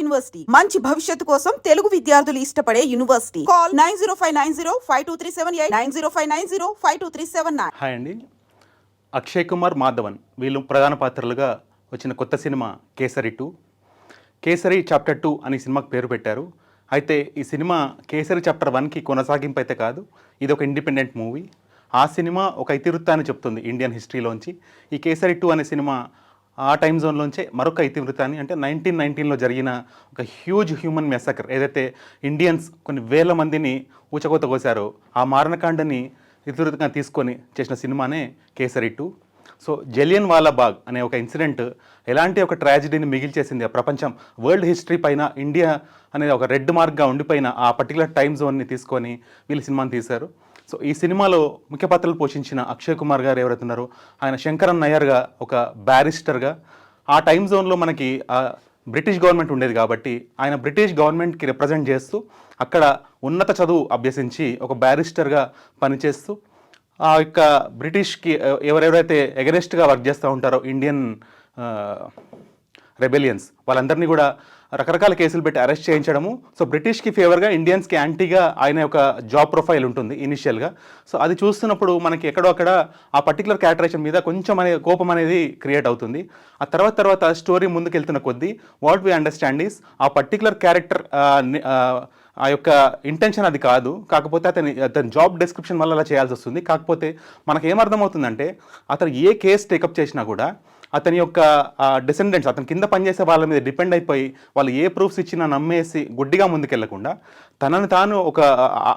University మంచి భవిష్యత్తు కోసం తెలుగు విద్యార్థులు ఇష్టపడే యూనివర్సిటీ. కాల్ 9059052378 9059052379. హాయ్ అండి. అక్షయ్ కుమార్, మాధవన్ వీళ్ళు ప్రధాన పాత్రలుగా వచ్చిన కొత్త సినిమా కేసరి 2. కేసరి చాప్టర్ 2 అని సినిమాకి పేరు పెట్టారు. అయితే ఈ సినిమా కేసరి చాప్టర్ 1కి కొనసాగింపు అయితే కాదు. ఇది ఒక ఇండిపెండెంట్ మూవీ. ఆ సినిమా ఒక ఇతివృత్తాన్ని చెప్తుంది ఇండియన్ హిస్టరీలోంచి. ఈ కేసరి 2 అనే సినిమా ఆ టైం జోన్లోంచే మరొక ఇతివృత్తాన్ని, అంటే 1919లో జరిగిన ఒక హ్యూజ్ హ్యూమన్ మెసకర్, ఏదైతే ఇండియన్స్ కొన్ని వేల మందిని ఊచకోత కోసారో ఆ మారణకాండని ఇతివృత్తంగా తీసుకొని చేసిన సినిమానే కేసరి 2. సో జలియన్ వాలా బాగ్ అనే ఒక ఇన్సిడెంట్ ఎలాంటి ఒక ట్రాజిడీని మిగిల్చేసింది ఆ ప్రపంచం, వరల్డ్ హిస్టరీ పైన ఇండియా అనేది ఒక రెడ్ మార్క్గా ఉండిపోయిన ఆ పర్టికులర్ టైం జోన్ని తీసుకొని వీళ్ళు సినిమాని తీశారు. సో ఈ సినిమాలో ముఖ్య పాత్రలు పోషించిన అక్షయ్ కుమార్ గారు ఎవరైతే ఉన్నారో, ఆయన శంకరన్ నయ్యర్గా ఒక బ్యారిస్టర్గా, ఆ టైం జోన్లో మనకి బ్రిటిష్ గవర్నమెంట్ ఉండేది కాబట్టి ఆయన బ్రిటిష్ గవర్నమెంట్కి రిప్రజెంట్ చేస్తూ అక్కడ ఉన్నత చదువు అభ్యసించి ఒక బ్యారిస్టర్గా పనిచేస్తూ ఆ యొక్క బ్రిటిష్కి ఎవరెవరైతే ఎగనెస్ట్గా వర్క్ చేస్తూ ఉంటారో ఇండియన్ రెబెలియన్స్ వాళ్ళందరినీ కూడా రకరకాల కేసులు పెట్టి అరెస్ట్ చేయించడము. సో బ్రిటిష్కి ఫేవర్గా, ఇండియన్స్కి యాంటీగా ఆయన యొక్క జాబ్ ప్రొఫైల్ ఉంటుంది ఇనిషియల్గా. సో అది చూస్తున్నప్పుడు మనకి ఎక్కడో అక్కడ ఆ పర్టికులర్ క్యారెక్టరేషన్ మీద కొంచెం కోపం అనేది క్రియేట్ అవుతుంది. ఆ తర్వాత స్టోరీ ముందుకెళ్తున్న కొద్దీ వాట్ వీ అండర్స్టాండ్ ఈస్ ఆ పర్టికులర్ క్యారెక్టర్ ఆ యొక్క ఇంటెన్షన్ అది కాదు, కాకపోతే అతని జాబ్ డిస్క్రిప్షన్ వల్ల అలా చేయాల్సి వస్తుంది. కాకపోతే మనకు ఏమర్థమవుతుందంటే అతను ఏ కేసు టేకప్ చేసినా కూడా అతని యొక్క డిసెండెంట్స్, అతని కింద పనిచేసే వాళ్ళ మీద డిపెండ్ అయిపోయి వాళ్ళు ఏ ప్రూఫ్స్ ఇచ్చినా నమ్మేసి గుడ్డిగా ముందుకెళ్లకుండా తనని తాను ఒక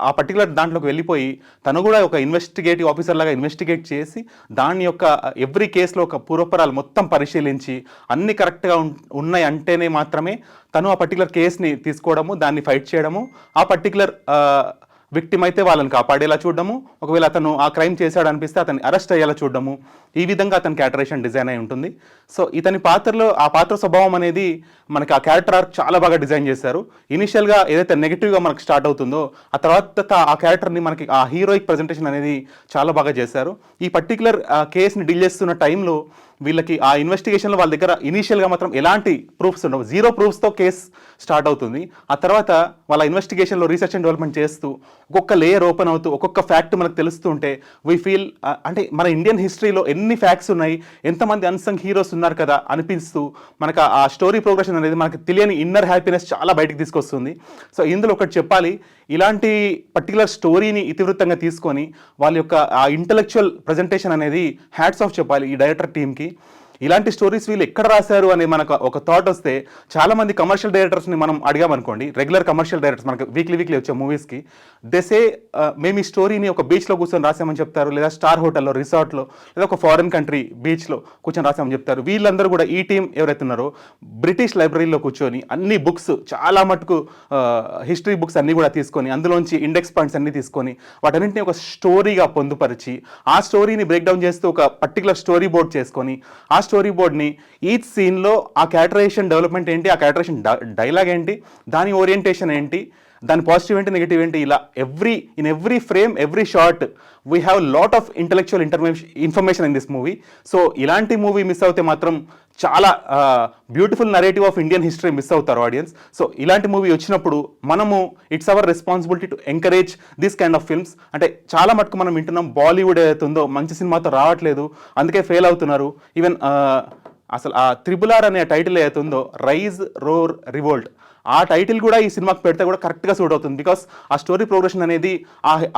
ఆ పర్టికులర్ దాంట్లోకి వెళ్ళిపోయి తను కూడా ఒక ఇన్వెస్టిగేటివ్ ఆఫీసర్ లాగా ఇన్వెస్టిగేట్ చేసి దాని యొక్క ఎవ్రీ కేసులో ఒక పూర్వపరాలు మొత్తం పరిశీలించి అన్ని కరెక్ట్గా ఉన్నాయి అంటేనే మాత్రమే తను ఆ పర్టికులర్ కేసుని తీసుకోవడము, దాన్ని ఫైట్ చేయడము, ఆ పర్టికులర్ విక్టిమ్ అయితే వాళ్ళని కాపాడేలా చూడడము, ఒకవేళ అతను ఆ క్రైమ్ చేశాడు అనిపిస్తే అతన్ని అరెస్ట్ అయ్యేలా చూడడము, ఈ విధంగా అతని క్యారెక్టరేషన్ డిజైన్ అయి ఉంటుంది. సో ఇతని పాత్రలో ఆ పాత్ర స్వభావం అనేది మనకి ఆ క్యారెక్టర్ ఆర్క్ చాలా బాగా డిజైన్ చేశారు. ఇనిషియల్గా ఏదైతే నెగిటివ్గా మనకు స్టార్ట్ అవుతుందో ఆ తర్వాత ఆ క్యారెక్టర్ని మనకి ఆ హీరోయిక్ ప్రజెంటేషన్ అనేది చాలా బాగా చేశారు. ఈ పర్టికులర్ కేసుని డీల్ చేస్తున్న టైంలో వీళ్ళకి ఆ ఇన్వెస్టిగేషన్లో వాళ్ళ దగ్గర ఇనీషియల్గా మాత్రం ఎలాంటి ప్రూఫ్స్ ఉండవు, 0 ప్రూఫ్స్తో కేసు స్టార్ట్ అవుతుంది. ఆ తర్వాత వాళ్ళ ఇన్వెస్టిగేషన్లో రీసెర్చ్ అండ్ డెవలప్మెంట్ చేస్తూ ఒక్కొక్క లేయర్ ఓపెన్ అవుతూ ఒక్కొక్క ఫ్యాక్ట్ మనకు తెలుస్తుంటే వీ ఫీల్ అంటే మన ఇండియన్ హిస్టరీలో ఎన్ని ఫ్యాక్ట్స్ ఉన్నాయి, ఎంతమంది అన్సంగ్ హీరోస్ ఉన్నారు కదా అనిపిస్తూ మనకు ఆ స్టోరీ ప్రోగ్రెషన్ అనేది మనకు తెలియని ఇన్నర్ హ్యాపీనెస్ చాలా బయటకు తీసుకొస్తుంది. సో ఇందులో ఒకటి చెప్పాలి, ఇలాంటి పర్టికులర్ స్టోరీని ఇతివృత్తంగా తీసుకొని వాళ్ళ యొక్క ఆ ఇంటలెక్చువల్ ప్రజెంటేషన్ అనేది హ్యాట్స్ ఆఫ్ చెప్పాలి ఈ డైరెక్టర్ టీమ్కి. ఇలాంటి స్టోరీస్ వీళ్ళు ఎక్కడ రాశారు అని మనకు ఒక థాట్ వస్తే, చాలామంది కమర్షియల్ డైరెక్టర్స్ని మనం అడిగామనుకోండి, రెగ్యులర్ కమర్షియల్ డైరెక్టర్స్ మనకు వీక్లీ వచ్చే మూవీస్కి, దెసే మేము ఈ స్టోరీని ఒక బీచ్లో కూర్చొని రాసామని చెప్తారు, లేదా స్టార్ హోటల్లో, రిసార్ట్లో, లేదా ఒక ఫారెన్ కంట్రీ బీచ్లో కూర్చొని రాసామని చెప్తారు. వీళ్ళందరూ కూడా ఈ టీం ఎవరైతే ఉన్నారో బ్రిటిష్ లైబ్రరీలో కూర్చొని అన్ని బుక్స్, చాలా మటుకు హిస్టరీ బుక్స్ అన్నీ కూడా తీసుకొని అందులోంచి ఇండెక్స్ పాయింట్స్ అన్నీ తీసుకొని వాటన్నింటినీ ఒక స్టోరీగా పొందుపరిచి ఆ స్టోరీని బ్రేక్ డౌన్ చేస్తూ ఒక పర్టికులర్ స్టోరీ బోర్డ్ చేసుకొని ఆ స్టోరీ బోర్డ్ని ఈచ్ సీన్లో ఆ క్యారెక్టరేషన్ డెవలప్మెంట్ ఏంటి, ఆ క్యారెక్టరేషన్ డైలాగ్ ఏంటి, దాని ఓరియంటేషన్ ఏంటి, దాని పాజిటివ్ ఏంటి, నెగిటివ్ ఏంటి, ఇలా in every frame, every shot we have lot of intellectual information in this movie. So ఇలాంటి మూవీ మిస్ అవుతే మాత్రం చాలా beautiful narrative of Indian history miss అవుతారు ఆడియన్స్. సో ఇలాంటి మూవీ వచ్చినప్పుడు మనము it's our responsibility to encourage this kind of films. అంటే చాలా మటుకు మనం వింటున్నాం బాలీవుడ్ ఏదైతుందో మంచి సినిమాతో రావట్లేదు, అందుకే ఫెయిల్ అవుతున్నారు. ఈవెన్ అసలు ఆ RRR అనే టైటిల్ ఏదైతుందో, రైజ్ రోర్ రివోల్ట్, ఆ టైటిల్ కూడా ఈ సినిమాకి పెడితే కూడా కరెక్ట్గా సూట్ అవుతుంది. బికాస్ ఆ స్టోరీ ప్రోగ్రెషన్ అనేది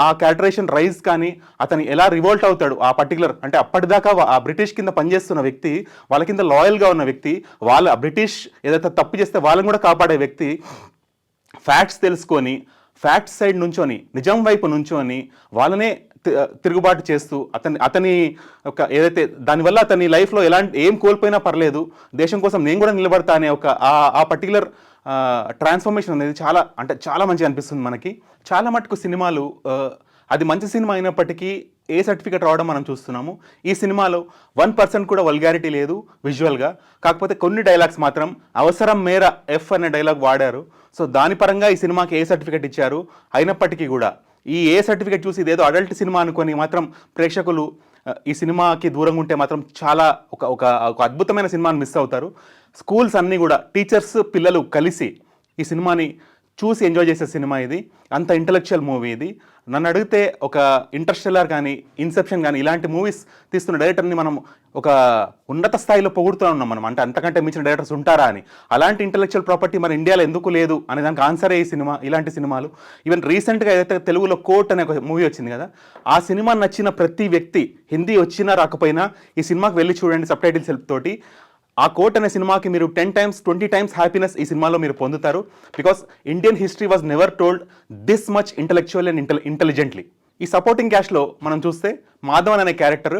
ఆ క్యారెక్టరేషన్ రైజ్ కానీ అతను ఎలా రివోల్ట్ అవుతాడు ఆ పర్టికులర్, అంటే అప్పటిదాకా ఆ బ్రిటిష్ కింద పనిచేస్తున్న వ్యక్తి, వాళ్ళ కింద లాయల్గా ఉన్న వ్యక్తి, వాళ్ళ బ్రిటిష్ ఏదైతే తప్పు చేస్తే వాళ్ళని కూడా కాపాడే వ్యక్తి, ఫ్యాక్ట్స్ తెలుసుకొని ఫ్యాక్ట్స్ సైడ్ నుంచొని నిజం వైపు నుంచొని వాళ్ళనే తిరుగుబాటు చేస్తూ అతని ఒక ఏదైతే దానివల్ల అతని లైఫ్లో ఏం కోల్పోయినా పర్లేదు, దేశం కోసం నేను కూడా నిలబడతా అనే ఒక ఆ పర్టికులర్ ట్రాన్స్ఫర్మేషన్ అనేది చాలా మంచిగా అనిపిస్తుంది మనకి. చాలా మటుకు సినిమాలు అది మంచి సినిమా అయినప్పటికీ ఏ సర్టిఫికేట్ రావడం మనం చూస్తున్నాము. ఈ సినిమాలో 1% కూడా వల్గారిటీ లేదు విజువల్గా, కాకపోతే కొన్ని డైలాగ్స్ మాత్రం అవసరం మేర ఎఫ్ అనే డైలాగ్ వాడారు. సో దాని పరంగా ఈ సినిమాకి ఏ సర్టిఫికేట్ ఇచ్చారు, అయినప్పటికీ కూడా ఈ ఏ సర్టిఫికేట్ చూసి ఇదేదో అడల్ట్ సినిమా అనుకొని మాత్రం ప్రేక్షకులు ఈ సినిమాకి దూరంగా ఉంటే మాత్రం చాలా ఒక ఒక ఒక అద్భుతమైన సినిమాని మిస్ అవుతారు. స్కూల్స్ అన్నీ కూడా టీచర్స్ పిల్లలు కలిసి ఈ సినిమాని చూసి ఎంజాయ్ చేసే సినిమా ఇది. అంత ఇంటలెక్చువల్ మూవీ ఇది. నన్ను అడిగితే ఒక ఇంటర్స్టెల్లార్ కానీ, ఇన్సెప్షన్ కానీ ఇలాంటి మూవీస్ తీస్తున్న డైరెక్టర్ని మనం ఒక ఉన్నత స్థాయిలో పొగుడుతూ ఉన్నాం మనం. అంటే అంతకంటే మించిన డైరెక్టర్స్ ఉంటారా అని. అలాంటి ఇంటలెక్చువల్ ప్రాపర్టీ మన ఇండియాలో ఎందుకు లేదు అనే దానికి ఆన్సరే ఈ సినిమా. ఇలాంటి సినిమాలు ఈవెన్ రీసెంట్గా ఏదైతే తెలుగులో కోర్ట్ అనే ఒక మూవీ వచ్చింది కదా, ఆ సినిమా నచ్చిన ప్రతి వ్యక్తి హిందీ వచ్చినా రాకపోయినా ఈ సినిమాకి వెళ్ళి చూడండి సబ్ టైటిల్స్ హెల్ప్ తోటి. ఆ కోర్ట్ అనే సినిమాకి మీరు 10 times 20 times హ్యాపీనెస్ ఈ సినిమాలో మీరు పొందుతారు. Because Indian history was never told this much intellectual and intelligently. ఈ సపోర్టింగ్ క్యాస్ట్లో మనం చూస్తే మాధవన్ అనే క్యారెక్టర్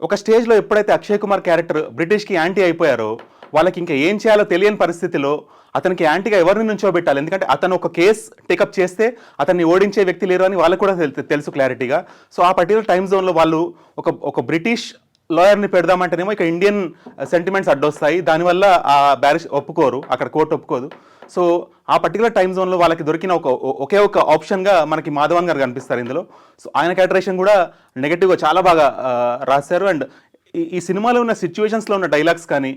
ఒక స్టేజ్లో ఎప్పుడైతే అక్షయ్ కుమార్ క్యారెక్టర్ బ్రిటిష్కి యాంటీ అయిపోయారో వాళ్ళకి ఇంకా ఏం చేయాలో తెలియని పరిస్థితిలో అతనికి యాంటీగా ఎవరిని నుంచోబెట్టాలి, ఎందుకంటే అతను ఒక కేసు టేకప్ చేస్తే అతన్ని ఓడించే వ్యక్తి లేరు అని వాళ్ళకు కూడా తెలుసు క్లారిటీగా. సో ఆ పర్టికులర్ టైం జోన్లో వాళ్ళు ఒక బ్రిటిష్ లాయర్ని పెడదామంటేనేమో ఇక ఇండియన్ సెంటిమెంట్స్ అడ్డొస్తాయి. దానివల్ల ఆ బ్యారిస్ ఒప్పుకోరు, అక్కడ కోర్టు ఒప్పుకోదు. సో ఆ పర్టికులర్ టైం జోన్లో వాళ్ళకి దొరికిన ఒకే ఒక ఆప్షన్గా మనకి మాధవన్ గారు కనిపిస్తారు ఇందులో. సో ఆయన క్యారెక్టరేషన్ కూడా నెగటివ్గా చాలా బాగా రాశారు. అండ్ ఈ సినిమాలో ఉన్న సిచ్యువేషన్స్లో ఉన్న డైలాగ్స్ కానీ,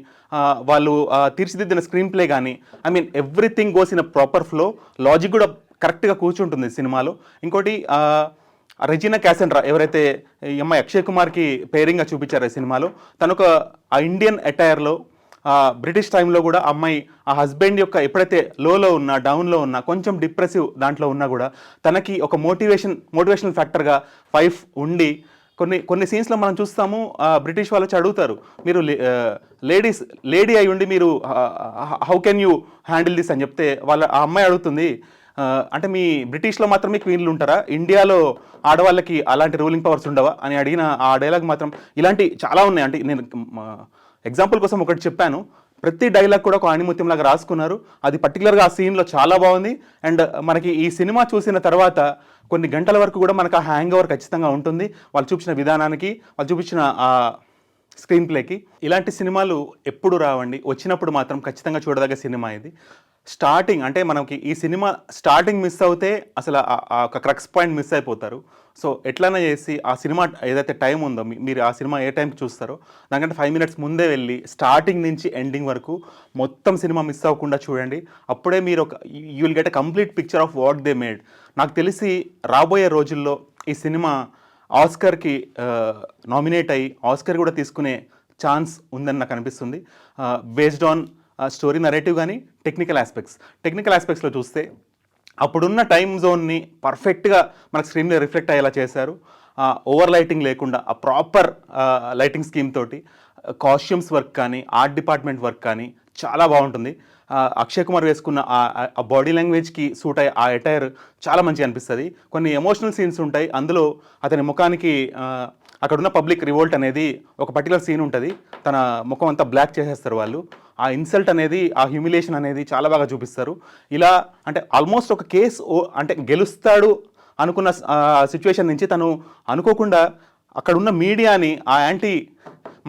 వాళ్ళు తీర్చిదిద్దిన స్క్రీన్ ప్లే కానీ, I mean everything goes in a proper flow. Logic కూడా కరెక్ట్గా కూర్చుంటుంది సినిమాలో. ఇంకోటి రెజీనా క్యాసెండ్రా ఎవరైతే ఈ అమ్మాయి అక్షయ్ కుమార్కి పేరింగ్గా చూపించారు ఈ సినిమాలో, తను ఆ ఇండియన్ అటైర్లో బ్రిటిష్ టైంలో కూడా అమ్మాయి ఆ హస్బెండ్ యొక్క ఎప్పుడైతే లోలో ఉన్నా, డౌన్లో ఉన్నా, కొంచెం డిప్రెసివ్ దాంట్లో ఉన్నా కూడా తనకి ఒక మోటివేషనల్ ఫ్యాక్టర్గా వైఫ్ ఉండి కొన్ని సీన్స్లో మనం చూస్తాము. బ్రిటిష్ వాళ్ళు వచ్చి అడుగుతారు, మీరు లేడీ అయి ఉండి మీరు how can you handle this అని చెప్తే ఆ అమ్మాయి అడుగుతుంది, అంటే మీ బ్రిటిష్లో మాత్రమే క్వీన్లు ఉంటారా, ఇండియాలో ఆడవాళ్ళకి అలాంటి రూలింగ్ పవర్స్ ఉండవా అని అడిగిన ఆ డైలాగ్ మాత్రం ఇలాంటి చాలా ఉన్నాయి. అంటే నేను ఎగ్జాంపుల్ కోసం ఒకటి చెప్పాను. ప్రతి డైలాగ్ కూడా ఒక ఆణిముత్యం లాగా రాసుకున్నారు. అది పర్టికులర్గా ఆ సీన్లో చాలా బాగుంది. అండ్ మనకి ఈ సినిమా చూసిన తర్వాత కొన్ని గంటల వరకు కూడా మనకు ఆ హ్యాంగ్ ఓవర్ ఖచ్చితంగా ఉంటుంది, వాళ్ళు చూపించిన విధానానికి, వాళ్ళు చూపించిన స్క్రీన్ ప్లేకి. ఇలాంటి సినిమాలు ఎప్పుడు రావండి, వచ్చినప్పుడు మాత్రం ఖచ్చితంగా చూడదగ్గ సినిమా ఇది. స్టార్టింగ్ అంటే మనకి ఈ సినిమా స్టార్టింగ్ మిస్ అవుతే అసలు ఆ ఒక క్రక్స్ పాయింట్ మిస్ అయిపోతారు. సో ఎట్లైనా చేసి ఆ సినిమా ఏదైతే టైం ఉందో, మీరు ఆ సినిమా ఏ టైంకి చూస్తారో దానికంటే 5 minutes ముందే వెళ్ళి స్టార్టింగ్ నుంచి ఎండింగ్ వరకు మొత్తం సినిమా మిస్ అవ్వకుండా చూడండి. అప్పుడే మీరు you will get a complete picture of what they made. నాకు తెలిసి రాబోయే రోజుల్లో ఈ సినిమా ఆస్కర్కి నామినేట్ అయ్యి ఆస్కర్ కూడా తీసుకునే ఛాన్స్ ఉందని నాకు అనిపిస్తుంది. బేస్డ్ ఆన్ స్టోరీ నరేటివ్ కానీ టెక్నికల్ ఆస్పెక్ట్స్లో చూస్తే అప్పుడున్న టైం జోన్ని పర్ఫెక్ట్గా మనకు స్క్రీన్లో రిఫ్లెక్ట్ అయ్యేలా చేశారు. ఓవర్ లైటింగ్ లేకుండా ఆ ప్రాపర్ లైటింగ్ స్కీమ్ తోటి కాస్ట్యూమ్స్ వర్క్ కానీ, ఆర్ట్ డిపార్ట్మెంట్ వర్క్ కానీ చాలా బాగుంటుంది. అక్షయ్ కుమార్ వేసుకున్న ఆ బాడీ లాంగ్వేజ్కి సూట్ అయ్యే ఆ అటైర్ చాలా మంచిగా అనిపిస్తుంది. కొన్ని ఎమోషనల్ సీన్స్ ఉంటాయి అందులో. అతని ముఖానికి అక్కడున్న పబ్లిక్ రివోల్ట్ అనేది ఒక పర్టికులర్ సీన్ ఉంటుంది, తన ముఖం అంతా బ్లాక్ చేసేస్తారు వాళ్ళు. ఆ ఇన్సల్ట్ అనేది, ఆ హ్యూమిలేషన్ అనేది చాలా బాగా చూపిస్తారు. ఇలా అంటే ఆల్మోస్ట్ ఒక కేసు అంటే గెలుస్తాడు అనుకున్న సిచ్యువేషన్ నుంచి తను అనుకోకుండా అక్కడున్న మీడియాని, ఆ యాంటీ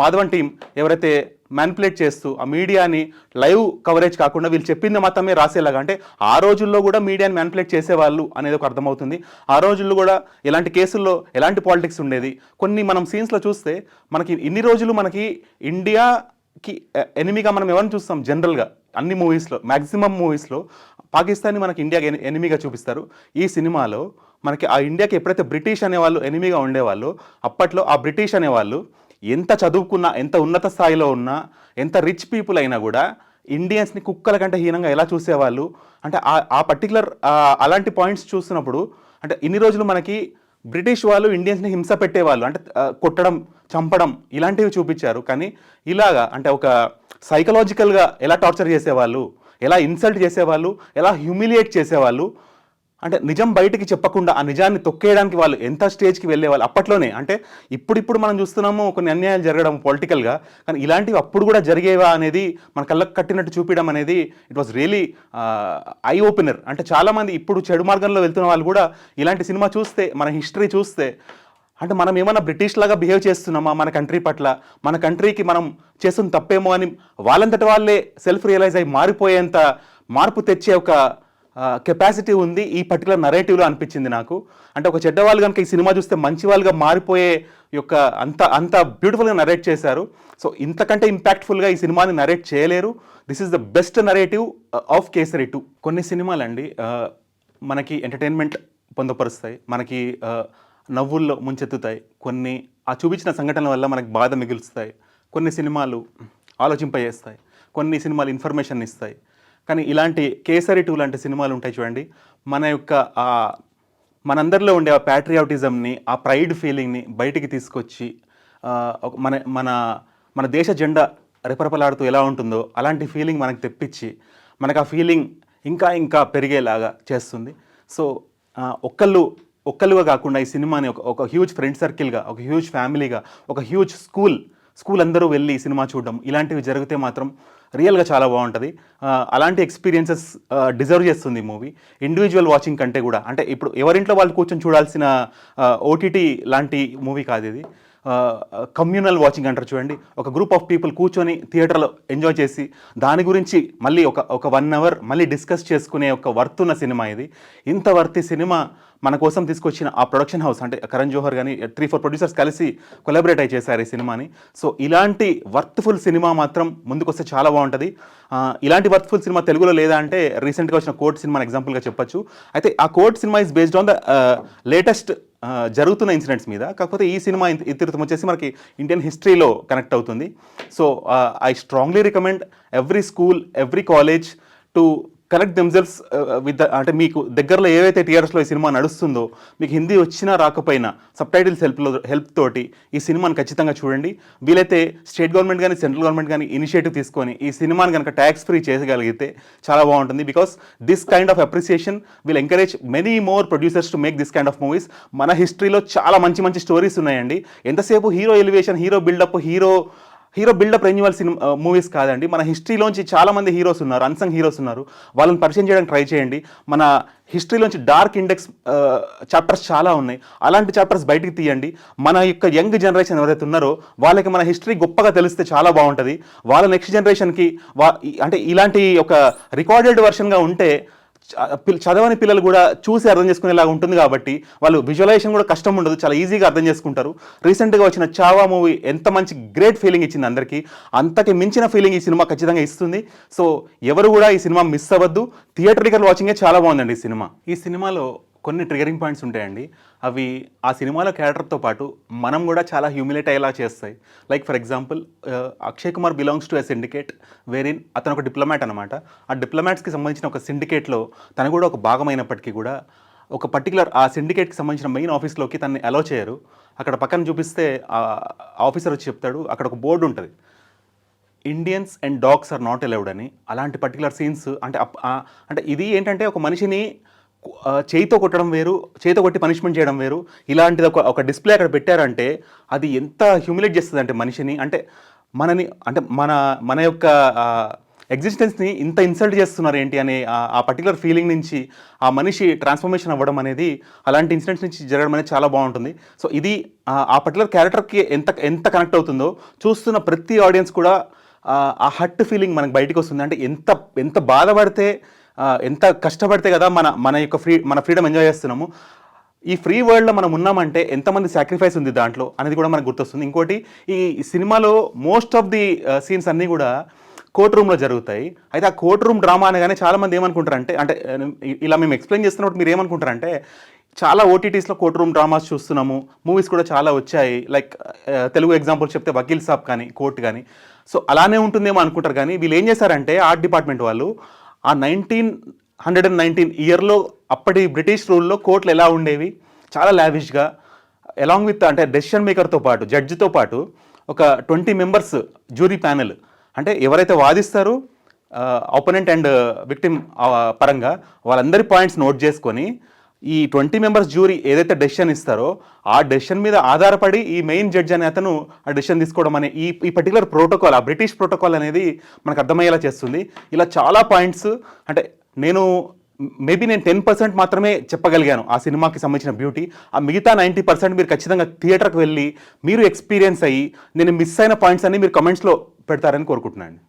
మాధవన్ టీం ఎవరైతే మ్యానిపులేట్ చేస్తూ ఆ మీడియాని లైవ్ కవరేజ్ కాకుండా వీళ్ళు చెప్పింది మాత్రమే రాసేలాగా, అంటే ఆ రోజుల్లో కూడా మీడియాని మ్యానిపులేట్ చేసేవాళ్ళు అనేది ఒక అర్థమవుతుంది. ఆ రోజుల్లో కూడా ఎలాంటి కేసుల్లో ఎలాంటి పాలిటిక్స్ ఉండేది. కొన్ని మనం సీన్స్లో చూస్తే మనకి ఇన్ని రోజులు మనకి ఇండియాకి ఎనిమిగా మనం ఎవరిని చూస్తాం జనరల్గా అన్ని మూవీస్లో, మ్యాక్సిమం మూవీస్లో పాకిస్తాన్ని మనకి ఇండియాకి ఎనిమిగా చూపిస్తారు. ఈ సినిమాలో మనకి ఆ ఇండియాకి ఎప్పుడైతే బ్రిటిష్ అనేవాళ్ళు ఎనిమిగా ఉండేవాళ్ళు, అప్పట్లో ఆ బ్రిటిష్ అనేవాళ్ళు ఎంత చదువుకున్నా, ఎంత ఉన్నత స్థాయిలో ఉన్నా, ఎంత రిచ్ పీపుల్ అయినా కూడా ఇండియన్స్ని కుక్కల కంటే హీనంగా ఎలా చూసేవాళ్ళు. అంటే ఆ పర్టికులర్ అలాంటి పాయింట్స్ చూస్తున్నప్పుడు అంటే ఇన్ని రోజులు మనకి బ్రిటిష్ వాళ్ళు ఇండియన్స్ని హింస పెట్టేవాళ్ళు, అంటే కొట్టడం, చంపడం ఇలాంటివి చూపించారు. కానీ ఇలాగా అంటే ఒక సైకలాజికల్గా ఎలా టార్చర్ చేసేవాళ్ళు, ఎలా ఇన్సల్ట్ చేసేవాళ్ళు, ఎలా హ్యూమిలియేట్ చేసేవాళ్ళు, అంటే నిజం బయటికి చెప్పకుండా ఆ నిజాన్ని తొక్కేయడానికి వాళ్ళు ఎంత స్టేజ్కి వెళ్ళేవాళ్ళు అప్పట్లోనే. అంటే ఇప్పుడు మనం చూస్తున్నాము కొన్ని అన్యాయాలు జరగడం పొలిటికల్గా, కానీ ఇలాంటివి అప్పుడు కూడా జరిగేవా అనేది మన కళ్ళకు కట్టినట్టు చూపించడం అనేది it was really eye opener. అంటే చాలామంది ఇప్పుడు చెడు మార్గంలో వెళ్తున్న వాళ్ళు కూడా ఇలాంటి సినిమా చూస్తే, మన హిస్టరీ చూస్తే, అంటే మనం ఏమైనా బ్రిటిష్ లాగా బిహేవ్ చేస్తున్నామా మన కంట్రీ పట్ల, మన కంట్రీకి మనం చేస్తున్న తప్పేమో అని వాళ్ళంతటి వాళ్ళే సెల్ఫ్ రియలైజ్ అయ్యి మారిపోయేంత మార్పు తెచ్చే ఒక కెపాసిటీ ఉంది ఈ పర్టికులర్ నరేటివ్లో అనిపించింది నాకు. అంటే ఒక చెడ్డవాళ్ళు కనుక ఈ సినిమా చూస్తే మంచి వాళ్ళుగా మారిపోయే యొక్క అంత బ్యూటిఫుల్గా నరేట్ చేశారు. సో ఇంతకంటే ఇంపాక్ట్ఫుల్గా ఈ సినిమాని నరేట్ చేయలేరు. This is the best narrative of kesari 2. కొన్ని సినిమాలండి మనకి ఎంటర్టైన్మెంట్ పొందపరుస్తాయి, మనకి నవ్వుల్లో ముంచెత్తుతాయి, కొన్ని ఆ చూపించిన సంఘటనల వల్ల మనకి బాధ మిగులుస్తాయి, కొన్ని సినిమాలు ఆలోచింపజేస్తాయి, కొన్ని సినిమాలు ఇన్ఫర్మేషన్ ఇస్తాయి. కానీ ఇలాంటి కేసరి 2 లాంటి సినిమాలు ఉంటాయి చూడండి, మన యొక్క మనందరిలో ఉండే ఆ ప్యాట్రియాటిజంని, ఆ ప్రైడ్ ఫీలింగ్ని బయటికి తీసుకొచ్చి మన మన మన దేశ జెండా రెపరెపలాడుతూ ఎలా ఉంటుందో అలాంటి ఫీలింగ్ మనకు తెప్పించి మనకు ఆ ఫీలింగ్ ఇంకా ఇంకా పెరిగేలాగా చేస్తుంది. సో ఒక్కళ్ళుగా కాకుండా ఈ సినిమాని ఒక హ్యూజ్ ఫ్రెండ్ సర్కిల్గా, ఒక హ్యూజ్ ఫ్యామిలీగా, ఒక హ్యూజ్ స్కూల్ అందరూ వెళ్ళి ఈ సినిమా చూడడం, ఇలాంటివి జరిగితే మాత్రం రియల్గా చాలా బాగుంటుంది. అలాంటి ఎక్స్పీరియన్సెస్ డిజర్వ్ చేస్తుంది ఈ మూవీ. ఇండివిజువల్ వాచింగ్ కంటే కూడా, అంటే ఇప్పుడు ఎవరింట్లో వాళ్ళు కూర్చొని చూడాల్సిన ఓటీటీ లాంటి మూవీ కాదు ఇది. కమ్యూనల్ వాచింగ్ అంటారు చూడండి, ఒక గ్రూప్ ఆఫ్ పీపుల్ కూర్చొని థియేటర్లో ఎంజాయ్ చేసి దాని గురించి మళ్ళీ ఒక 1 అవర్ మళ్ళీ డిస్కస్ చేసుకునే ఒక వర్త్ ఉన్న సినిమా ఇది. ఇంత వర్త్ సినిమా మన కోసం తీసుకొచ్చిన ఆ ప్రొడక్షన్ హౌస్, అంటే కరణ్ జోహర్ కానీ 3-4 ప్రొడ్యూసర్స్ కలిసి కొలాబరేట్ అయి చేశారు ఈ సినిమాని. సో ఇలాంటి వర్త్ఫుల్ సినిమా మాత్రం ముందుకొస్తే చాలా బాగుంటుంది. ఇలాంటి వర్త్ఫుల్ సినిమా తెలుగులో లేదా అంటే రీసెంట్గా వచ్చిన కోర్ట్ సినిమాని ఎగ్జాంపుల్గా చెప్పొచ్చు. అయితే ఆ court cinema is based on the latest జరుగుతున్న ఇన్సిడెంట్స్ మీద. కాకపోతే ఈ సినిమా ఇతివృత్తం వచ్చేసి మనకి ఇండియన్ హిస్టరీలో కనెక్ట్ అవుతుంది. So I strongly recommend every school, every college to connect themselves with అంటే మీకు దగ్గరలో ఏవైతే థియేటర్స్లో ఈ సినిమా నడుస్తుందో, మీకు హిందీ వచ్చినా రాకపోయినా సబ్ టైటిల్స్ హెల్ప్ తోటి ఈ సినిమాని ఖచ్చితంగా చూడండి. వీలైతే స్టేట్ గవర్నమెంట్ కానీ సెంట్రల్ గవర్నమెంట్ కానీ ఇనిషియేటివ్ తీసుకొని ఈ సినిమాని కనుక ట్యాక్స్ ఫ్రీ చేయగలిగితే చాలా బాగుంటుంది. Because this kind of appreciation will encourage many more producers to make this kind of movies. మన హిస్టరీలో చాలా మంచి స్టోరీస్ ఉన్నాయండి. ఎంతసేపు hero elevation, hero buildup, hero buildup renewal movies కాదండి. మన హిస్టరీలోంచి చాలామంది హీరోస్ ఉన్నారు, అన్సంగ్ హీరోస్ ఉన్నారు. వాళ్ళని పరిచయం చేయడానికి ట్రై చేయండి. మన హిస్టరీలోంచి డార్క్ ఇండెక్స్ చాప్టర్స్ చాలా ఉన్నాయి. అలాంటి చాప్టర్స్ బయటికి తీయండి. మన యొక్క యంగ్ జనరేషన్ ఎవరైతే ఉన్నారో వాళ్ళకి మన హిస్టరీ గొప్పగా తెలిస్తే చాలా బాగుంటుంది. వాళ్ళ నెక్స్ట్ జనరేషన్కి అంటే ఇలాంటి ఒక రికార్డెడ్ వర్షన్గా ఉంటే చదవని పిల్లలు కూడా చూసి అర్థం చేసుకునేలాగా ఉంటుంది. కాబట్టి వాళ్ళు విజువలైజేషన్ కూడా కష్టం ఉండదు, చాలా ఈజీగా అర్థం చేసుకుంటారు. రీసెంట్గా వచ్చిన చావా మూవీ ఎంత మంచి గ్రేట్ ఫీలింగ్ ఇచ్చింది అందరికీ, అంతకి మించిన ఫీలింగ్ ఈ సినిమా ఖచ్చితంగా ఇస్తుంది. సో ఎవరు కూడా ఈ సినిమా మిస్ అవ్వద్దు. థియేటరికల్ వాచింగే చాలా బాగుందండి ఈ సినిమాలో కొన్ని ట్రిగరింగ్ పాయింట్స్ ఉంటాయండి. అవి ఆ సినిమాలో క్యారెక్టర్తో పాటు మనం కూడా చాలా హ్యూమిలేట్ అయ్యేలా చేస్తాయి. Like for example Akshay Kumar belongs to a syndicate wherein అతను ఒక డిప్లొమాట్ అనమాట. ఆ డిప్లొమాట్స్కి సంబంధించిన ఒక సిండికేట్లో తను కూడా ఒక భాగమైనప్పటికీ కూడా ఒక పర్టికులర్ ఆ సిండికేట్కి సంబంధించిన మెయిన్ ఆఫీస్లోకి తనని అలో చేయరు. అక్కడ పక్కన చూపిస్తే ఆఫీసర్ వచ్చి చెప్తాడు, అక్కడ ఒక బోర్డు ఉంటుంది, Indians and dogs are not allowed అని. అలాంటి పర్టికులర్ సీన్స్ అంటే ఇది ఏంటంటే ఒక మనిషిని చేయితో కొట్టడం వేరు, చేయితో కొట్టి పనిష్మెంట్ చేయడం వేరు. ఇలాంటిది ఒక డిస్ప్లే అక్కడ పెట్టారంటే అది ఎంత హ్యూమిలేట్ చేస్తుంది అంటే మనిషిని, అంటే మన యొక్క ఎగ్జిస్టెన్స్ని ఇంత ఇన్సల్ట్ చేస్తున్నారు ఏంటి అనే ఆ పర్టికులర్ ఫీలింగ్ నుంచి ఆ మనిషి ట్రాన్స్ఫర్మేషన్ అవ్వడం అనేది, అలాంటి ఇన్సిడెంట్స్ నుంచి జరగడం అనేది చాలా బాగుంటుంది. సో ఇది ఆ పర్టికులర్ క్యారెక్టర్కి ఎంత కనెక్ట్ అవుతుందో చూస్తున్న ప్రతి ఆడియన్స్ కూడా ఆ హట్ ఫీలింగ్ మనకు బయటకు వస్తుంది. అంటే ఎంత బాధపడితే, ఎంత కష్టపడితే కదా మన యొక్క మన ఫ్రీడమ్ ఎంజాయ్ చేస్తున్నాము. ఈ ఫ్రీ వరల్డ్లో మనం ఉన్నామంటే ఎంతమంది సాక్రిఫైస్ ఉంది దాంట్లో అనేది కూడా మనకు గుర్తొస్తుంది. ఇంకోటి, ఈ సినిమాలో మోస్ట్ ఆఫ్ ది సీన్స్ అన్నీ కూడా కోర్ట్ రూమ్లో జరుగుతాయి. అయితే ఆ కోర్ట్ రూమ్ డ్రామా అనగానే చాలామంది ఏమనుకుంటారంటే, అంటే ఇలా మేము ఎక్స్ప్లెయిన్ చేస్తున్నప్పుడు మీరు ఏమనుకుంటారంటే, చాలా ఓటీటీస్లో కోర్ట్ రూమ్ డ్రామాస్ చూస్తున్నాము, మూవీస్ కూడా చాలా వచ్చాయి. లైక్ తెలుగు ఎగ్జాంపుల్ చెప్తే వకీల్ సాబ్ కానీ, కోర్ట్ కానీ. సో అలానే ఉంటుందేమో అనుకుంటారు. కానీ వీళ్ళు ఏం చేశారంటే, ఆర్ట్ డిపార్ట్మెంట్ వాళ్ళు ఆ 1919 ఇయర్లో అప్పటి బ్రిటిష్ రూల్లో కోర్టులు ఎలా ఉండేవి, చాలా లావిష్గా, అలాంగ్ విత్ అంటే డెసిషన్ మేకర్తో పాటు, జడ్జితో పాటు ఒక 20 మెంబర్స్ జ్యూరీ ప్యానెల్, అంటే ఎవరైతే వాదిస్తారో ఆపోనెంట్ అండ్ విక్టిమ్ పరంగా వాళ్ళందరి పాయింట్స్ నోట్ చేసుకొని ఈ 20 మెంబర్స్ జ్యూరీ ఏదైతే డెసిషన్ ఇస్తారో ఆ డెసిషన్ మీద ఆధారపడి ఈ మెయిన్ జడ్జ్ అనే అతను ఆ డెసిషన్ తీసుకోవడం అనే ఈ పర్టికులర్ ప్రోటోకాల్, ఆ బ్రిటిష్ ప్రోటోకాల్ అనేది మనకు అర్థమయ్యేలా చేస్తుంది. ఇలా చాలా పాయింట్స్, అంటే నేను 10% మాత్రమే చెప్పగలిగాను ఆ సినిమాకి సంబంధించిన బ్యూటీ. ఆ మిగతా 90% మీరు ఖచ్చితంగా థియేటర్కి వెళ్ళి మీరు ఎక్స్పీరియన్స్ అయ్యి నేను మిస్ అయిన పాయింట్స్ అన్ని మీరు కమెంట్స్లో పెడతారని కోరుకుంటున్నాను.